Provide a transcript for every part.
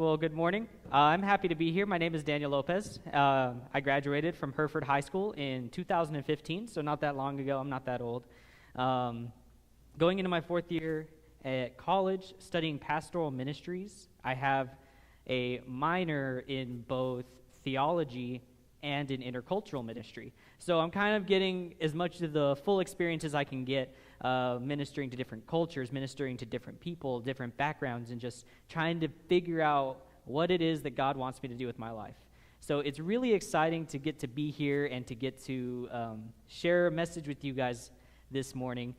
Well, good morning. I'm happy to be here. My name is Daniel Lopez. I graduated from Hereford High School in 2015, so not that long ago. I'm not that old. Going into my fourth year at college, studying pastoral ministries. I have a minor in both theology and in intercultural ministry. So I'm kind of getting as much of the full experience as I can get, ministering to different cultures, ministering to different people, different backgrounds, and just trying to figure out what it is that God wants me to do with my life. So it's really exciting to get to be here and to get to share a message with you guys this morning.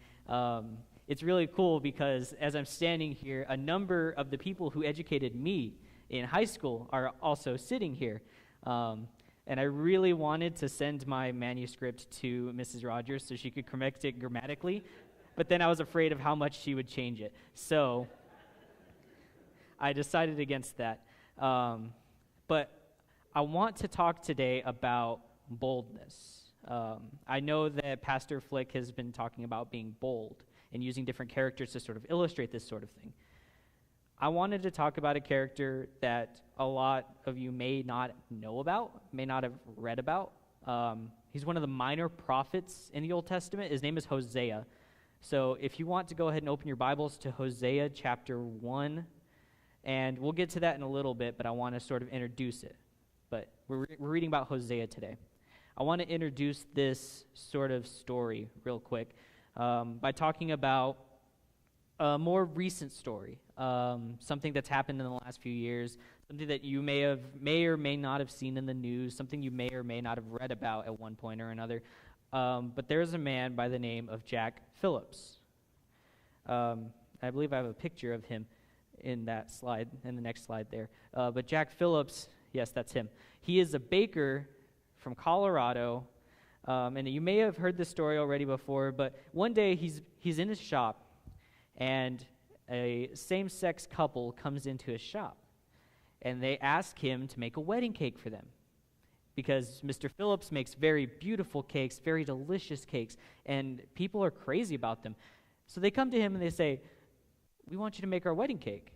It's really cool because as I'm standing here, a number of the people who educated me in high school are also sitting here. And I really wanted to send my manuscript to Mrs. Rogers so she could correct it grammatically, but then I was afraid of how much she would change it. So I decided against that. But I want to talk today about boldness. I know that Pastor Flick has been talking about being bold and using different characters to sort of illustrate this sort of thing. I wanted to talk about a character that a lot of you may not know about, may not have read about. He's one of the minor prophets in the Old Testament. His name is Hosea. So if you want to go ahead and open your Bibles to Hosea chapter 1, and we'll get to that in a little bit, but I want to sort of introduce it. But we're reading about Hosea today. I want to introduce this sort of story real quick by talking about a more recent story, something that's happened in the last few years, something that you may or may not have seen in the news, something you may or may not have read about at one point or another. But there's a man by the name of Jack Phillips. I believe I have a picture of him in that slide, in the next slide there. But Jack Phillips, yes, that's him. He is a baker from Colorado, and you may have heard this story already before, but one day he's in his shop, and a same-sex couple comes into his shop, and they ask him to make a wedding cake for them because Mr. Phillips makes very beautiful cakes, very delicious cakes, and people are crazy about them. So they come to him and they say, "We want you to make our wedding cake."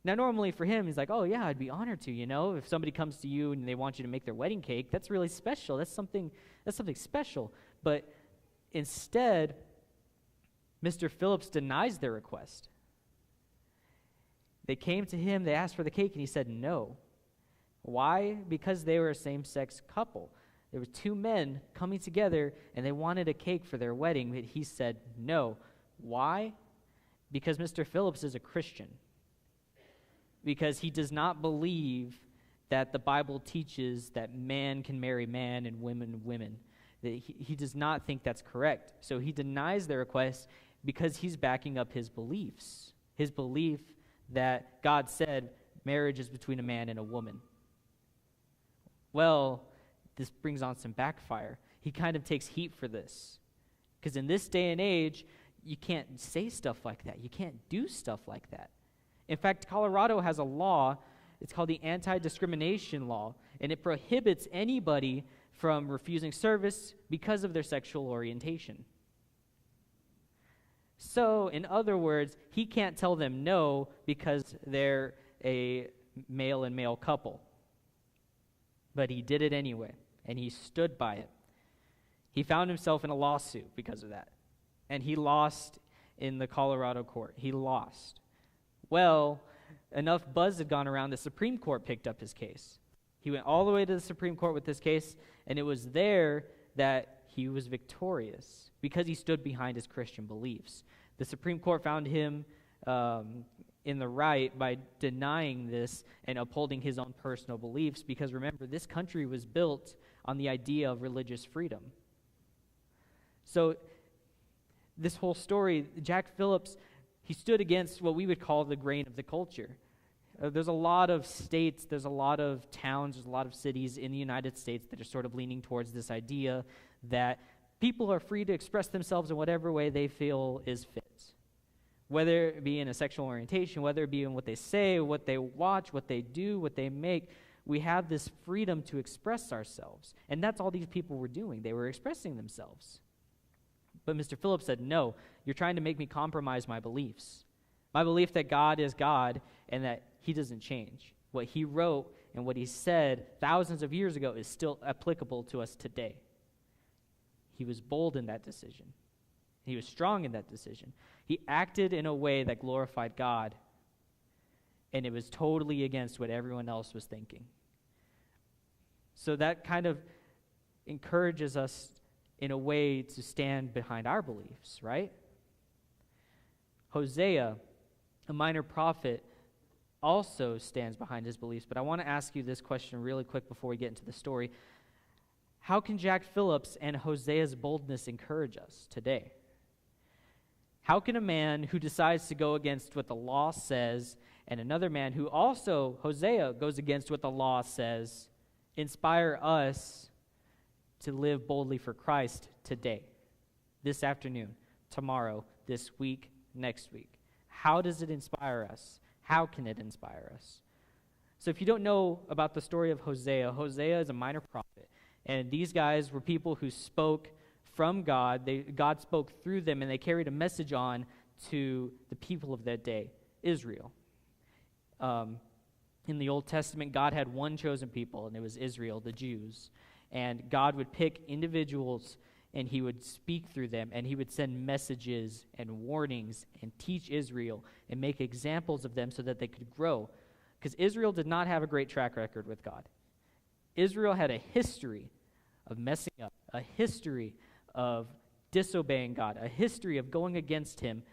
Now, normally for him, he's like, "Oh, yeah, I'd be honored to, If somebody comes to you and they want you to make their wedding cake, that's really special. That's something special." But instead, Mr. Phillips denies their request. They came to him, they asked for the cake, and he said no. Why? Because they were a same-sex couple. There were two men coming together, and they wanted a cake for their wedding, but he said no. Why? Because Mr. Phillips is a Christian. Because he does not believe that the Bible teaches that man can marry man and women. He does not think that's correct. So he denies their request because he's backing up his beliefs. His belief that God said marriage is between a man and a woman. Well, this brings on some backfire. He kind of takes heat for this. Because in this day and age, you can't say stuff like that. You can't do stuff like that. In fact, Colorado has a law, it's called the anti-discrimination law, and it prohibits anybody from refusing service because of their sexual orientation. So, in other words, he can't tell them no because they're a male and male couple. But he did it anyway, and he stood by it. He found himself in a lawsuit because of that, and he lost in the Colorado court. He lost. Well, enough buzz had gone around, the Supreme Court picked up his case. He went all the way to the Supreme Court with this case, and it was there that he was victorious because he stood behind his Christian beliefs. The Supreme Court found him in the right by denying this and upholding his own personal beliefs because, remember, this country was built on the idea of religious freedom. So this whole story, Jack Phillips, he stood against what we would call the grain of the culture. There's a lot of states, there's a lot of towns, there's a lot of cities in the United States that are sort of leaning towards this idea that people are free to express themselves in whatever way they feel is fit. Whether it be in a sexual orientation, whether it be in what they say, what they watch, what they do, what they make, we have this freedom to express ourselves. And that's all these people were doing. They were expressing themselves. But Mr. Phillips said, "No, you're trying to make me compromise my beliefs. My belief that God is God and that he doesn't change. What he wrote and what he said thousands of years ago is still applicable to us today. He was bold in that decision. He was strong in that decision. He acted in a way that glorified God, and it was totally against what everyone else was thinking. So that kind of encourages us in a way to stand behind our beliefs, right? Hosea, a minor prophet, also stands behind his beliefs, but I want to ask you this question really quick before we get into the story. How can Jack Phillips and Hosea's boldness encourage us today? How can a man who decides to go against what the law says and another man who also, Hosea, goes against what the law says, inspire us to live boldly for Christ today, this afternoon, tomorrow, this week, next week? How does it inspire us? How can it inspire us? So if you don't know about the story of Hosea, Hosea is a minor prophet. And these guys were people who spoke from God. God spoke through them, and they carried a message on to the people of that day, Israel. In the Old Testament, God had one chosen people, and it was Israel, the Jews. And God would pick individuals, and he would speak through them, and he would send messages and warnings and teach Israel and make examples of them so that they could grow. Because Israel did not have a great track record with God. Israel had a history of messing up, a history of disobeying God, a history of going against him.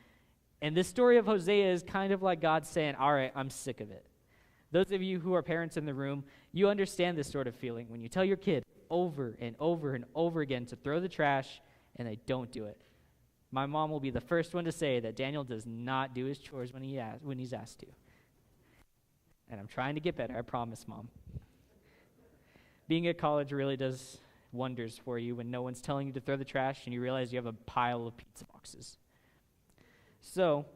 And this story of Hosea is kind of like God saying, all right, I'm sick of it. Those of you who are parents in the room, you understand this sort of feeling when you tell your kid over and over and over again to throw the trash and they don't do it. My mom will be the first one to say that Daniel does not do his chores when he's asked to. And I'm trying to get better, I promise, Mom. Being at college really does wonders for you when no one's telling you to throw the trash and you realize you have a pile of pizza boxes. So,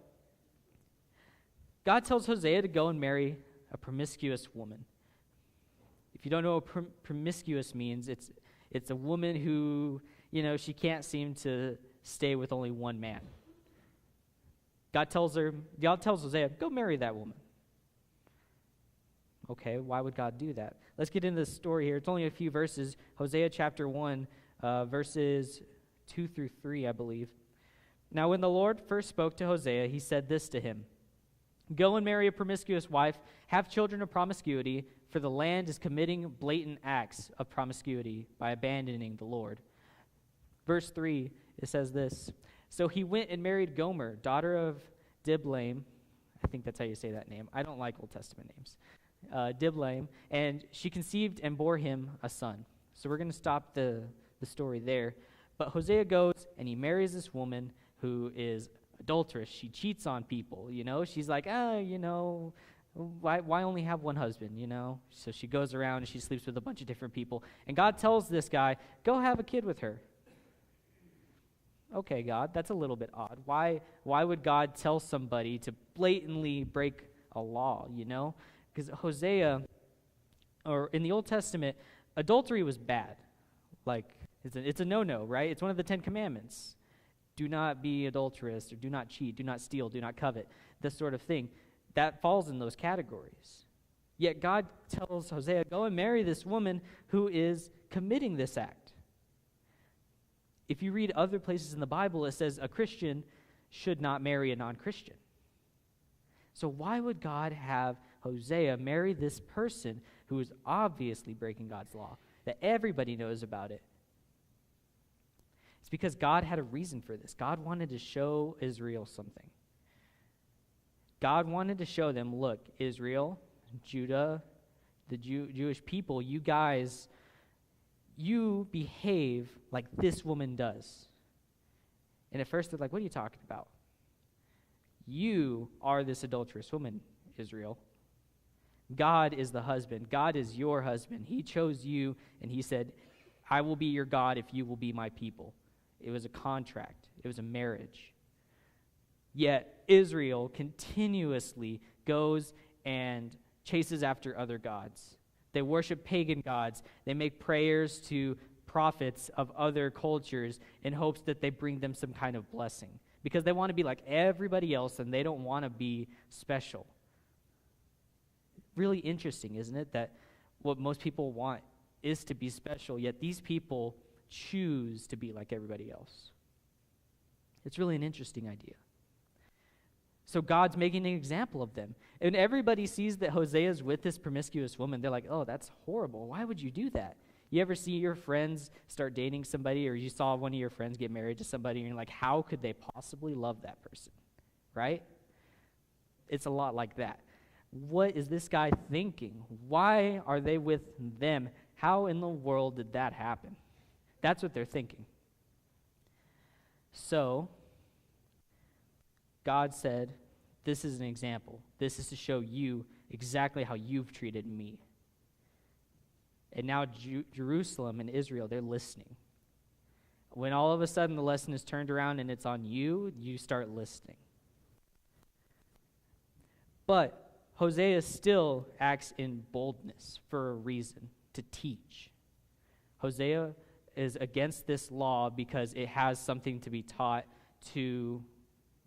God tells Hosea to go and marry a promiscuous woman. If you don't know what promiscuous means, it's a woman who, she can't seem to stay with only one man. God tells Hosea, go marry that woman. Okay, why would God do that? Let's get into the story here. It's only a few verses. Hosea chapter 1, verses 2 through 3, I believe. Now, when the Lord first spoke to Hosea, he said this to him: Go and marry a promiscuous wife, have children of promiscuity, for the land is committing blatant acts of promiscuity by abandoning the Lord. Verse 3, it says this: So he went and married Gomer, daughter of Diblaim. I think that's how you say that name. I don't like Old Testament names. Diblaim, and she conceived and bore him a son. So we're going to stop the story there. But Hosea goes and he marries this woman who is adulterous. She cheats on people, She's like, why only have one husband, So she goes around and she sleeps with a bunch of different people. And God tells this guy, go have a kid with her. Okay, God, that's a little bit odd. Why would God tell somebody to blatantly break a law, Because Hosea, or in the Old Testament, adultery was bad. Like, it's a no-no, right? It's one of the 10 Commandments. Do not be adulterous, or do not cheat, do not steal, do not covet, this sort of thing. That falls in those categories. Yet God tells Hosea, go and marry this woman who is committing this act. If you read other places in the Bible, it says a Christian should not marry a non-Christian. So why would God have Hosea marry this person who is obviously breaking God's law, that everybody knows about it? It's because God had a reason for this. God wanted to show Israel something. God wanted to show them, look, Israel, Judah, the Jewish people, you guys, you behave like this woman does. And at first they're like, what are you talking about? You are this adulterous woman, Israel. God is the husband. God is your husband. He chose you, and he said, I will be your God if you will be my people. It was a contract. It was a marriage. Yet Israel continuously goes and chases after other gods. They worship pagan gods. They make prayers to prophets of other cultures in hopes that they bring them some kind of blessing, because they want to be like everybody else and they don't want to be special. really interesting, isn't it, that what most people want is to be special, yet these people choose to be like everybody else. It's really an interesting idea. So God's making an example of them. And everybody sees that Hosea's with this promiscuous woman. They're like, oh, that's horrible. Why would you do that? You ever see your friends start dating somebody, or you saw one of your friends get married to somebody, and you're like, how could they possibly love that person? Right? It's a lot like that. What is this guy thinking? Why are they with them? How in the world did that happen? That's what they're thinking. So, God said, this is an example. This is to show you exactly how you've treated me. And now Jerusalem and Israel, they're listening. When all of a sudden the lesson is turned around and it's on you, you start listening. But Hosea still acts in boldness for a reason, to teach. Hosea is against this law because it has something to be taught to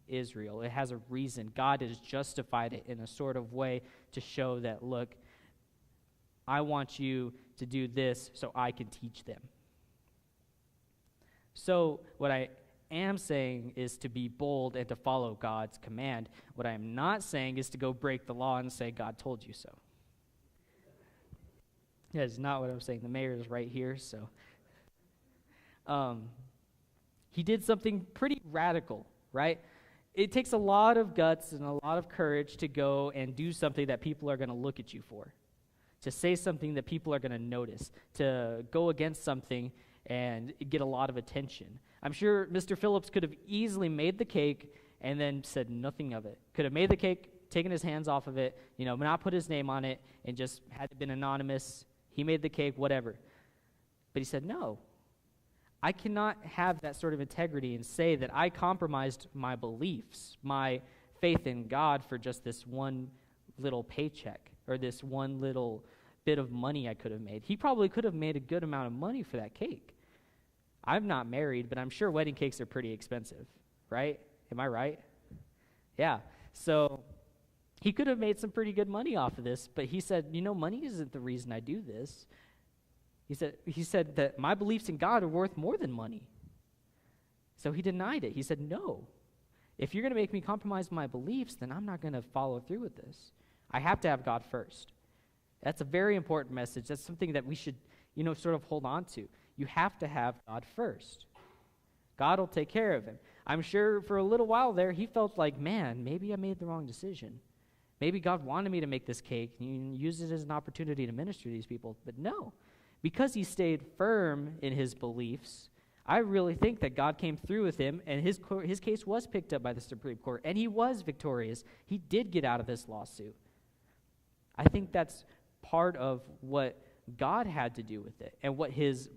Israel. It has a reason. God has justified it in a sort of way to show that, look, I want you to do this so I can teach them. So what I am saying is to be bold and to follow God's command. What I am not saying is to go break the law and say, God told you so. That is not what I'm saying. The mayor is right here, so. He did something pretty radical, right? It takes a lot of guts and a lot of courage to go and do something that people are going to look at you for, to say something that people are going to notice, to go against something and get a lot of attention. I'm sure Mr. Phillips could have easily made the cake and then said nothing of it. Could have made the cake, taken his hands off of it, not put his name on it, and just had it been anonymous. He made the cake, whatever. But he said, no. I cannot have that sort of integrity and say that I compromised my beliefs, my faith in God for just this one little paycheck or this one little bit of money I could have made. He probably could have made a good amount of money for that cake. I'm not married, but I'm sure wedding cakes are pretty expensive, right? Am I right? Yeah. So he could have made some pretty good money off of this, but he said, money isn't the reason I do this. He said that my beliefs in God are worth more than money. So he denied it. He said, no. If you're going to make me compromise my beliefs, then I'm not going to follow through with this. I have to have God first. That's a very important message. That's something that we should, sort of hold on to. You have to have God first. God will take care of him. I'm sure for a little while there, he felt like, man, maybe I made the wrong decision. Maybe God wanted me to make this cake and use it as an opportunity to minister to these people. But no. Because he stayed firm in his beliefs, I really think that God came through with him, and his case was picked up by the Supreme Court, and he was victorious. He did get out of this lawsuit. I think that's part of what God had to do with it, and what his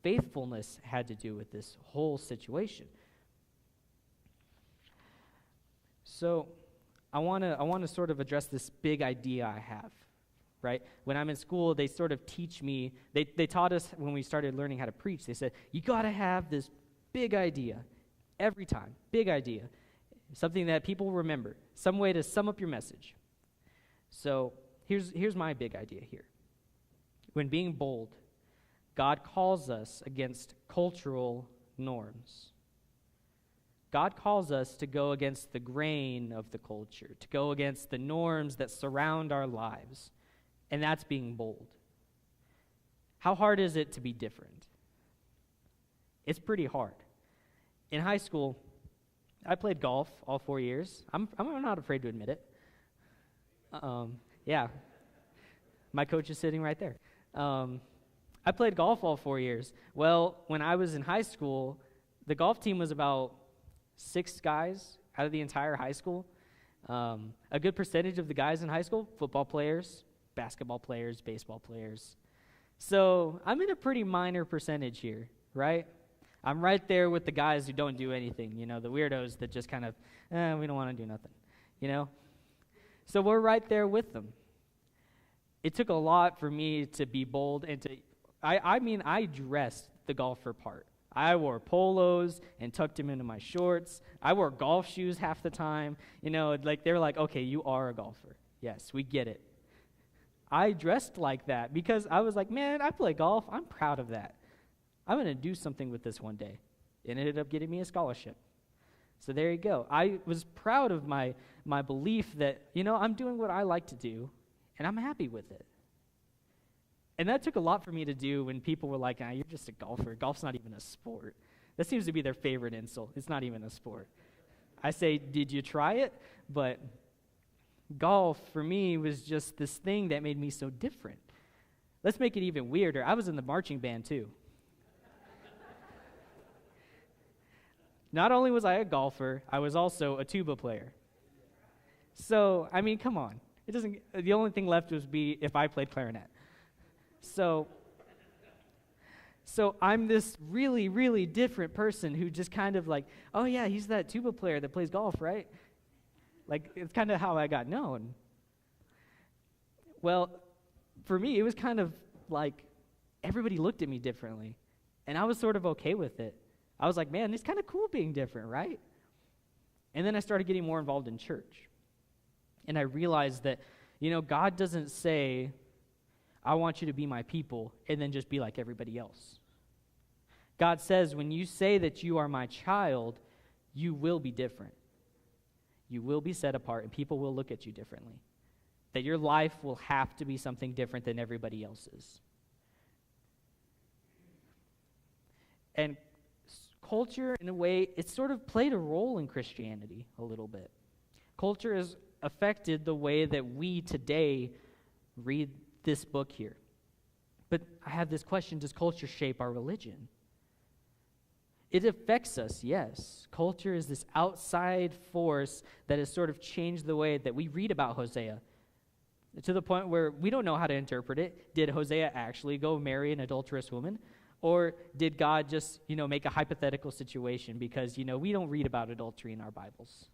faithfulness had to do with this whole situation. So I want to sort of address this big idea I have. Right? When I'm in school, they sort of teach me, they taught us when we started learning how to preach, they said, you got to have this big idea every time, big idea, something that people remember, some way to sum up your message. So here's my big idea here. When being bold, God calls us against cultural norms. God calls us to go against the grain of the culture, to go against the norms that surround our lives. And that's being bold. How hard is it to be different? It's pretty hard. In high school, I played golf all 4 years. I'm not afraid to admit it. Yeah. My coach is sitting right there. I played golf all 4 years. Well, when I was in high school, the golf team was about 6 guys out of the entire high school. A good percentage of the guys in high school, football players, basketball players, baseball players. So I'm in a pretty minor percentage here, right? I'm right there with the guys who don't do anything, the weirdos that just kind of, we don't want to do nothing, So we're right there with them. It took a lot for me to be bold and I dressed the golfer part. I wore polos and tucked them into my shorts. I wore golf shoes half the time. They were like, okay, you are a golfer. Yes, we get it. I dressed like that because I was like, man, I play golf. I'm proud of that. I'm going to do something with this one day. It ended up getting me a scholarship. So there you go. I was proud of my belief that, I'm doing what I like to do, and I'm happy with it. And that took a lot for me to do when people were like, you're just a golfer. Golf's not even a sport. That seems to be their favorite insult. It's not even a sport. I say, did you try it? But golf, for me, was just this thing that made me so different. Let's make it even weirder. I was in the marching band, too. Not only was I a golfer, I was also a tuba player. So, come on. The only thing left was be if I played clarinet. So I'm this really, really different person who just kind of like, oh yeah, he's that tuba player that plays golf, right? Like, it's kind of how I got known. Well, for me, it was kind of like everybody looked at me differently, and I was sort of okay with it. I was like, man, it's kind of cool being different, right? And then I started getting more involved in church. And I realized that, God doesn't say, I want you to be my people, and then just be like everybody else. God says, when you say that you are my child, you will be different. You will be set apart, and people will look at you differently. That your life will have to be something different than everybody else's. And culture, in a way, it sort of played a role in Christianity a little bit. Culture has affected the way that we today read this book here. But I have this question, does culture shape our religion? It affects us, yes. Culture is this outside force that has sort of changed the way that we read about Hosea, to the point where we don't know how to interpret it. Did Hosea actually go marry an adulterous woman? Or did God just, make a hypothetical situation because, we don't read about adultery in our Bibles?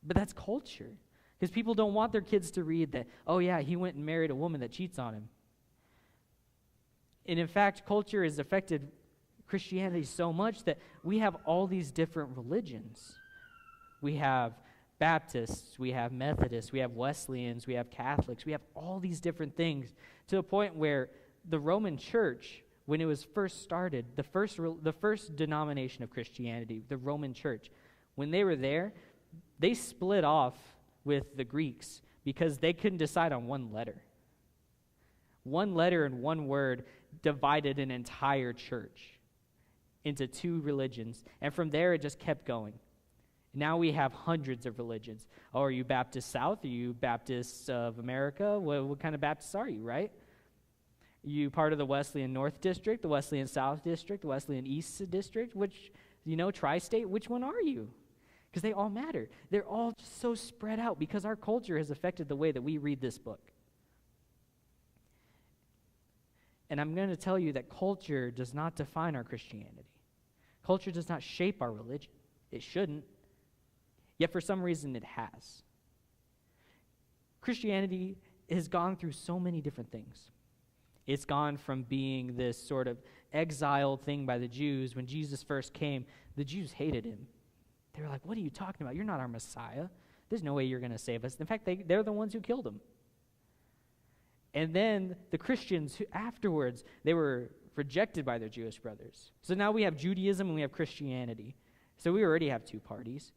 But that's culture. Because people don't want their kids to read that, oh yeah, he went and married a woman that cheats on him. And in fact, culture has affected Christianity so much that we have all these different religions. We have Baptists, we have Methodists, we have Wesleyans, we have Catholics, we have all these different things, to the point where the Roman Church, when it was first started, the first denomination of Christianity, the Roman Church, when they were there, they split off with the Greeks because they couldn't decide on one letter. One letter and one word divided an entire church into two religions, and from there it just kept going. Now we have hundreds of religions. Oh, are you Baptist South? Are you Baptists of America? What kind of Baptists are you, right? Are you part of the Wesleyan North District, the Wesleyan South District, the Wesleyan East District? Which, tri-state? Which one are you? Because they all matter. They're all just so spread out because our culture has affected the way that we read this book. And I'm going to tell you that culture does not define our Christianity. Culture does not shape our religion. It shouldn't. Yet for some reason it has. Christianity has gone through so many different things. It's gone from being this sort of exiled thing by the Jews. When Jesus first came, the Jews hated him. They were like, what are you talking about? You're not our Messiah. There's no way you're going to save us. In fact, they're the ones who killed him. And then the Christians, who afterwards, they were rejected by their Jewish brothers. So now we have Judaism and we have Christianity. So we already have two parties.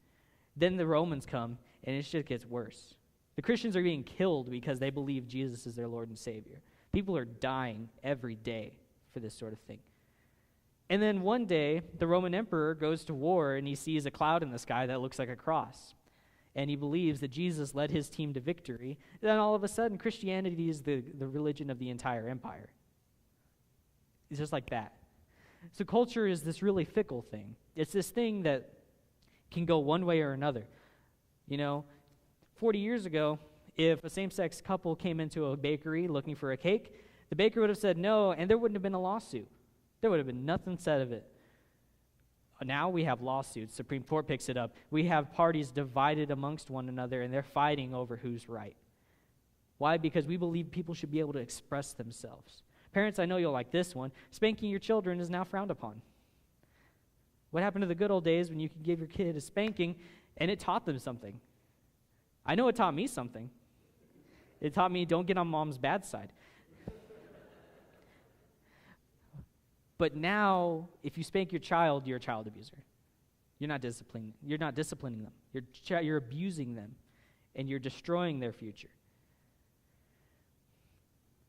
Then the Romans come, and it just gets worse. The Christians are being killed because they believe Jesus is their Lord and Savior. People are dying every day for this sort of thing. And then one day, the Roman emperor goes to war, and he sees a cloud in the sky that looks like a cross. And he believes that Jesus led his team to victory. And then all of a sudden, Christianity is the religion of the entire empire. It's just like that. So culture is this really fickle thing. It's this thing that can go one way or another. 40 years ago, if a same-sex couple came into a bakery looking for a cake, the baker would have said no, and there wouldn't have been a lawsuit. There would have been nothing said of it. Now we have lawsuits. Supreme Court picks it up. We have parties divided amongst one another, and they're fighting over who's right. Why? Because we believe people should be able to express themselves. Parents, I know you'll like this one. Spanking your children is now frowned upon. What happened to the good old days when you could give your kid a spanking and it taught them something? I know it taught me something. It taught me don't get on mom's bad side. But now, if you spank your child, you're a child abuser. You're not disciplining them. You're abusing them, and you're destroying their future.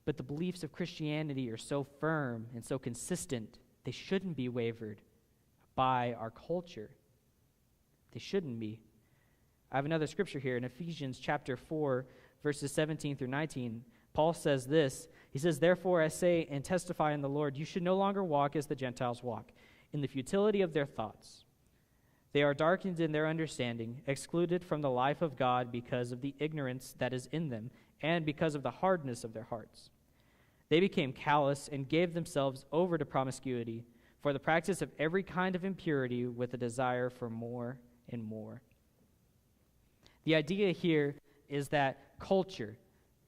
But the beliefs of Christianity are so firm and so consistent, they shouldn't be wavered by our culture. They shouldn't be. I have another scripture here in Ephesians chapter 4, verses 17 through 19. Paul says this. He says, "Therefore I say and testify in the Lord, you should no longer walk as the Gentiles walk, in the futility of their thoughts. They are darkened in their understanding, excluded from the life of God because of the ignorance that is in them, and because of the hardness of their hearts. They became callous and gave themselves over to promiscuity, for the practice of every kind of impurity with a desire for more and more." The idea here is that culture,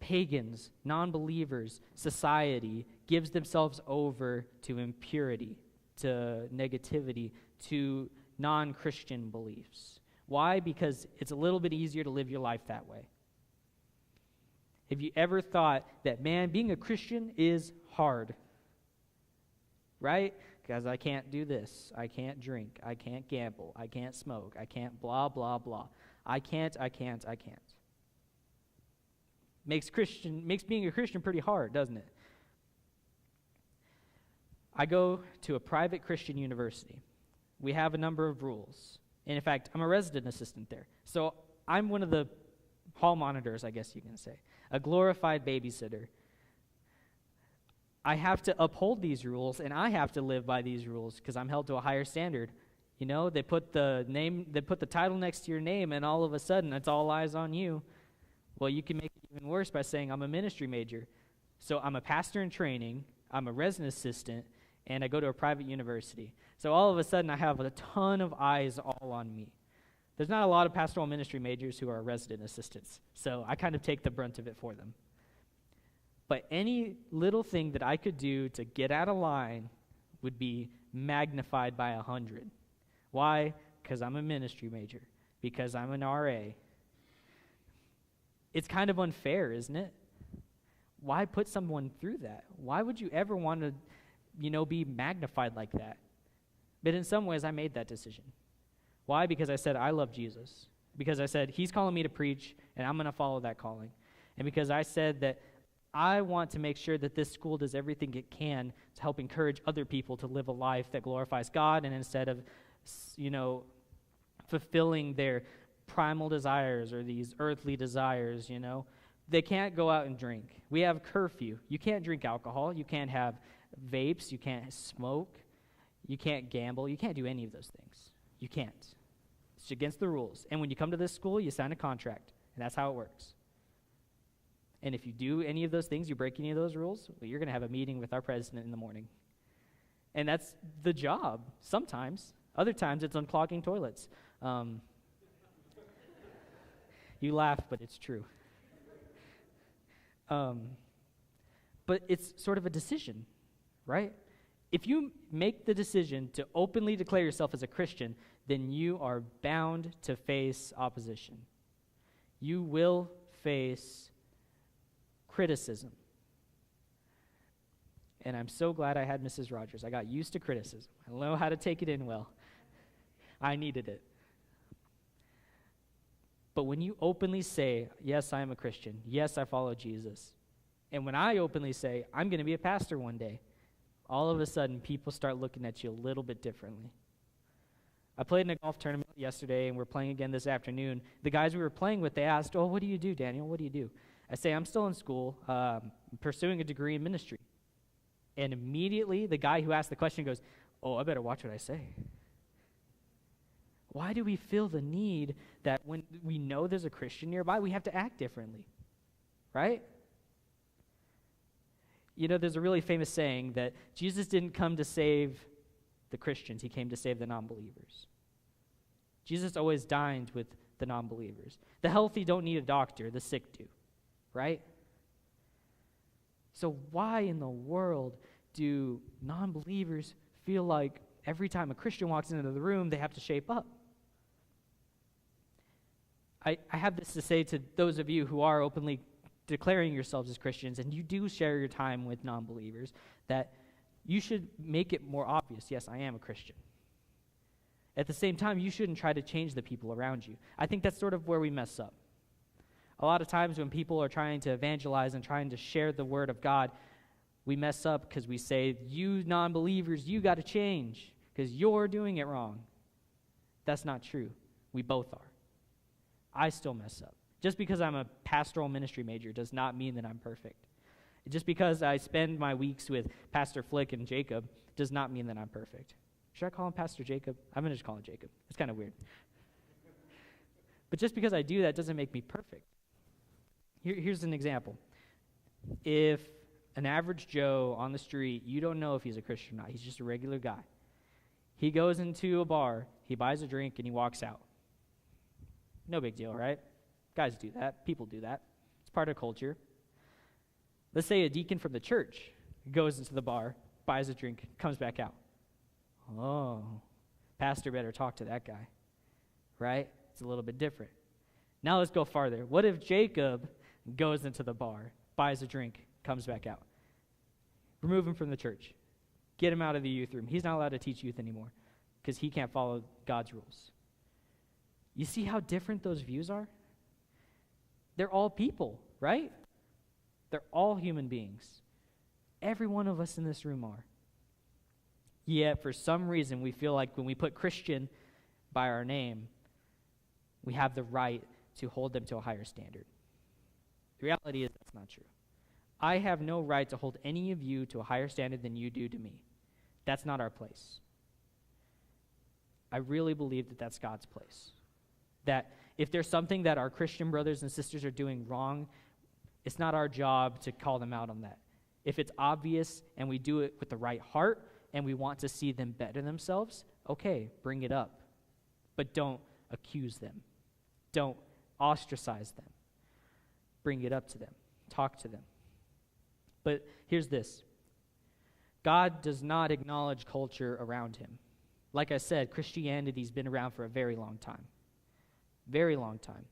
pagans, non-believers, society gives themselves over to impurity, to negativity, to non-Christian beliefs. Why? Because it's a little bit easier to live your life that way. Have you ever thought that, man, being a Christian is hard? Right? Because I can't do this. I can't drink. I can't gamble. I can't smoke. I can't blah, blah, blah. I can't. Makes being a Christian pretty hard, doesn't it? I go to a private Christian university. We have a number of rules. And in fact, I'm a resident assistant there. So I'm one of the hall monitors, I guess you can say. A glorified babysitter. I have to uphold these rules, and I have to live by these rules because I'm held to a higher standard. You know, they put the title next to your name, and all of a sudden, it's all eyes on you. Well, you can make it even worse by saying I'm a ministry major. So I'm a pastor in training, I'm a resident assistant, and I go to a private university. So all of a sudden, I have a ton of eyes all on me. There's not a lot of pastoral ministry majors who are resident assistants, so I kind of take the brunt of it for them. But any little thing that I could do to get out of line would be magnified by 100. Why? Because I'm a ministry major. Because I'm an RA. It's kind of unfair, isn't it? Why put someone through that? Why would you ever want to, be magnified like that? But in some ways, I made that decision. Why? Because I said, I love Jesus. Because I said, he's calling me to preach, and I'm going to follow that calling. And because I said that I want to make sure that this school does everything it can to help encourage other people to live a life that glorifies God, and instead of, fulfilling their primal desires or these earthly desires, they can't go out and drink. We have curfew. You can't drink alcohol. You can't have vapes. You can't smoke. You can't gamble. You can't do any of those things. You can't. It's against the rules. And when you come to this school, you sign a contract, and that's how it works. And if you do any of those things, you break any of those rules, well, you're going to have a meeting with our president in the morning. And that's the job sometimes. Other times, it's unclogging toilets. You laugh, but it's true. But it's sort of a decision, right? If you make the decision to openly declare yourself as a Christian, then you are bound to face opposition. You will face criticism. And I'm so glad I had Mrs. Rogers. I got used to criticism. I know how to take it in well. I needed it. But when you openly say, yes, I am a Christian, yes, I follow Jesus, and when I openly say, I'm going to be a pastor one day, all of a sudden people start looking at you a little bit differently. I played in a golf tournament yesterday, and we're playing again this afternoon. The guys we were playing with, they asked, oh, what do you do, Daniel? What do you do? I say, I'm still in school, pursuing a degree in ministry. And immediately, the guy who asked the question goes, oh, I better watch what I say. Why do we feel the need that when we know there's a Christian nearby, we have to act differently? Right? There's a really famous saying that Jesus didn't come to save the Christians. He came to save the non-believers. Jesus always dined with the non-believers. The healthy don't need a doctor. The sick do. Right? So why in the world do non-believers feel like every time a Christian walks into the room, they have to shape up? I have this to say to those of you who are openly declaring yourselves as Christians and you do share your time with non-believers, that you should make it more obvious, yes, I am a Christian. At the same time, you shouldn't try to change the people around you. I think that's sort of where we mess up. A lot of times when people are trying to evangelize and trying to share the word of God, we mess up because we say, you non-believers, you got to change because you're doing it wrong. That's not true. We both are. I still mess up. Just because I'm a pastoral ministry major does not mean that I'm perfect. Just because I spend my weeks with Pastor Flick and Jacob does not mean that I'm perfect. Should I call him Pastor Jacob? I'm going to just call him Jacob. It's kind of weird. But just because I do that doesn't make me perfect. Here's an example. If an average Joe on the street, you don't know if he's a Christian or not, he's just a regular guy. He goes into a bar, he buys a drink, and he walks out. No big deal, right? Guys do that. People do that. It's part of culture. Let's say a deacon from the church goes into the bar, buys a drink, comes back out. Oh, pastor better talk to that guy, right? It's a little bit different. Now let's go farther. What if Jacob goes into the bar, buys a drink, comes back out? Remove him from the church. Get him out of the youth room. He's not allowed to teach youth anymore because he can't follow God's rules. You see how different those views are? They're all people, right? They're all human beings. Every one of us in this room are. Yet, for some reason, we feel like when we put Christian by our name, we have the right to hold them to a higher standard. The reality is that's not true. I have no right to hold any of you to a higher standard than you do to me. That's not our place. I really believe that that's God's place. That if there's something that our Christian brothers and sisters are doing wrong, it's not our job to call them out on that. If it's obvious and we do it with the right heart and we want to see them better themselves, okay, bring it up. But don't accuse them. Don't ostracize them. Bring it up to them. Talk to them. But here's this. God does not acknowledge culture around him. Like I said, Christianity's been around for a very long time. Very long time.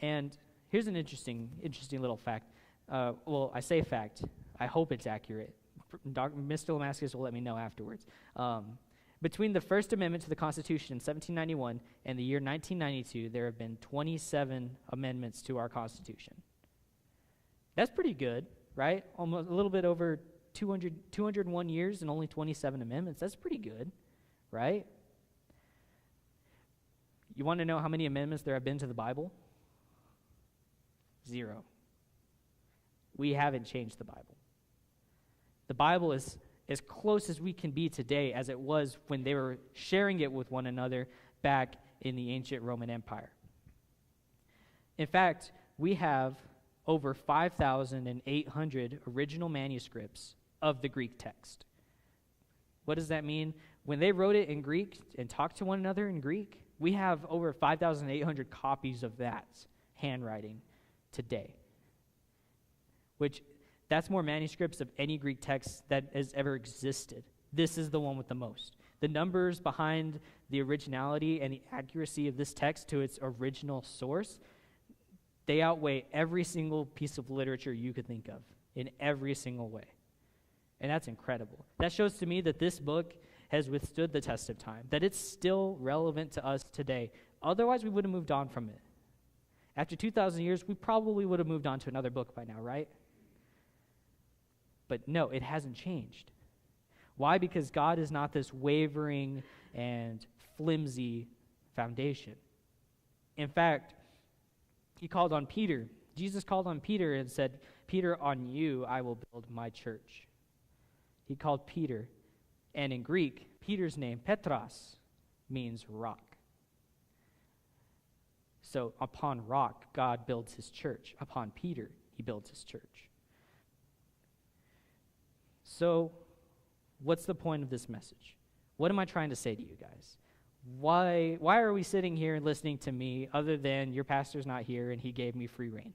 And here's an interesting little fact. Well, I say fact. I hope it's accurate. Mr. Lamascus will let me know afterwards. Between the First Amendment to the Constitution in 1791 and the year 1992, there have been 27 amendments to our Constitution. That's pretty good, right? Almost a little bit over 201 years and only 27 amendments. That's pretty good, right? You want to know how many amendments there have been to the Bible? 0. We haven't changed the Bible. The Bible is as close as we can be today as it was when they were sharing it with one another back in the ancient Roman Empire. In fact, we have over 5,800 original manuscripts of the Greek text. What does that mean? When they wrote it in Greek and talked to one another in Greek, we have over 5,800 copies of that handwriting today, which that's more manuscripts of any Greek text that has ever existed. This is the one with the most. The numbers behind the originality and the accuracy of this text to its original source, they outweigh every single piece of literature you could think of in every single way. And that's incredible. That shows to me that this book has withstood the test of time, that it's still relevant to us today. Otherwise, we would have moved on from it. After 2,000 years, we probably would have moved on to another book by now, right? But no, it hasn't changed. Why? Because God is not this wavering and flimsy foundation. In fact, he called on Peter. Jesus called on Peter and said, "Peter, on you I will build my church." He called Peter. And in Greek, Peter's name, Petros, means rock. So upon rock, God builds his church. Upon Peter, he builds his church. So what's the point of this message? What am I trying to say to you guys? Why are we sitting here and listening to me other than your pastor's not here and he gave me free reign?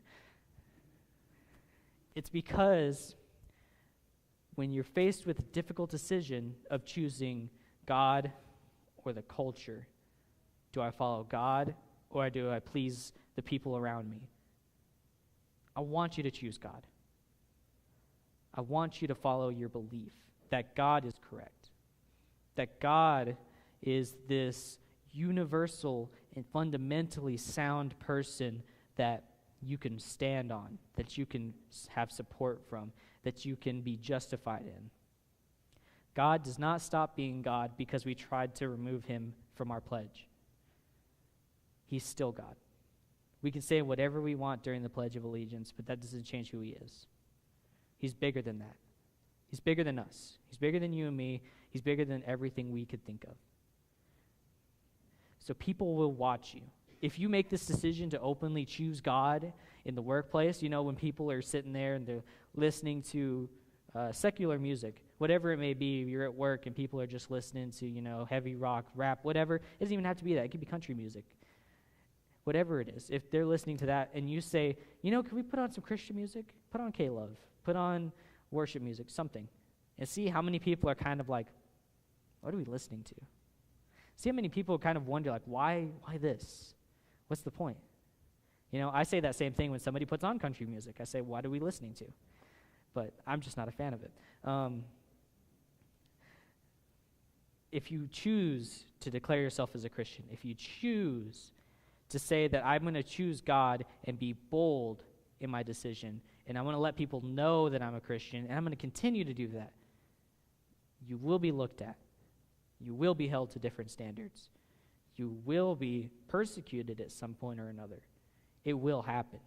It's because when you're faced with a difficult decision of choosing God or the culture, do I follow God or do I please the people around me? I want you to choose God. I want you to follow your belief that God is correct, that God is this universal and fundamentally sound person that you can stand on, that you can have support from, that you can be justified in. God does not stop being God because we tried to remove him from our pledge. He's still God. We can say whatever we want during the Pledge of Allegiance, but that doesn't change who he is. He's bigger than that. He's bigger than us. He's bigger than you and me. He's bigger than everything we could think of. So people will watch you. If you make this decision to openly choose God in the workplace, when people are sitting there and they're listening to secular music, whatever it may be, you're at work and people are just listening to, heavy rock, rap, whatever. It doesn't even have to be that. It could be country music. Whatever it is, if they're listening to that and you say, can we put on some Christian music? Put on K-Love. Put on worship music, something. And see how many people are kind of like, what are we listening to? See how many people kind of wonder, like, why this? What's the point? I say that same thing when somebody puts on country music. I say, what are we listening to? But I'm just not a fan of it. If you choose to declare yourself as a Christian, if you choose to say that I'm going to choose God and be bold in my decision, and I want to let people know that I'm a Christian, and I'm going to continue to do that, you will be looked at. You will be held to different standards. You will be persecuted at some point or another. It will happen.